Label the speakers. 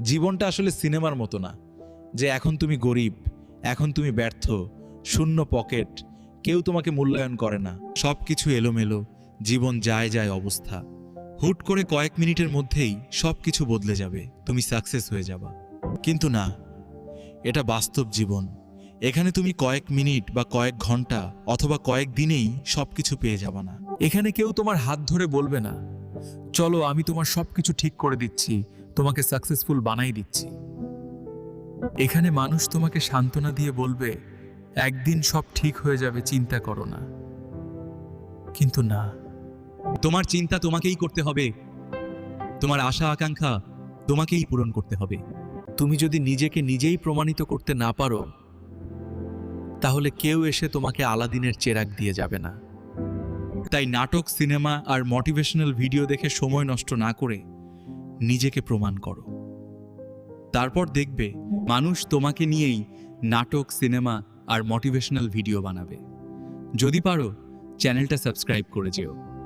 Speaker 1: জীবনটা আসলে সিনেমার মতো না যে এখন তুমি গরিব, এখন তুমি ব্যর্থ, শূন্য পকেট, কেউ তোমাকে মূল্যায়ন করে না। সব কিছু এলোমেলো, জীবন যায় যায় অবস্থা। হুট করে কয়েক মিনিটের মধ্যেই সব কিছু বদলে যাবে, তুমি সাকসেস হয়ে যাবা। কিন্তু না, এটা বাস্তব জীবন। এখানে তুমি কয়েক মিনিট বা কয়েক ঘন্টা অথবা কয়েক দিনেই সবকিছু পেয়ে যাবা না।
Speaker 2: এখানে কেউ তোমার হাত ধরে বলবে না, চলো আমি তোমার সবকিছু ঠিক করে দিচ্ছি, তোমাকে সাকসেসফুল বানাই দিচ্ছি। এখানে মানুষ তোমাকে সান্ত্বনা দিয়ে বলবে, একদিন সব ঠিক হয়ে যাবে, চিন্তা করো না। কিন্তু না,
Speaker 1: তোমার চিন্তা তোমাকেই করতে হবে, তোমার আশা আকাঙ্ক্ষা তোমাকেই পূরণ করতে হবে।
Speaker 2: তুমি যদি নিজেকে নিজেই প্রমাণিত করতে না পারো, তাহলে কেউ এসে তোমাকে আলাদিনের চেরাগ দিয়ে যাবে না।
Speaker 1: তাই নাটক, সিনেমা আর মোটিভেশনাল ভিডিও দেখে সময় নষ্ট না করে নিজেকে প্রমাণ করো। তারপর দেখবে মানুষ তোমাকে নিয়েই নাটক, সিনেমা আর মোটিভেশনাল ভিডিও বানাবে। যদি পারো চ্যানেলটা সাবস্ক্রাইব করে যেও।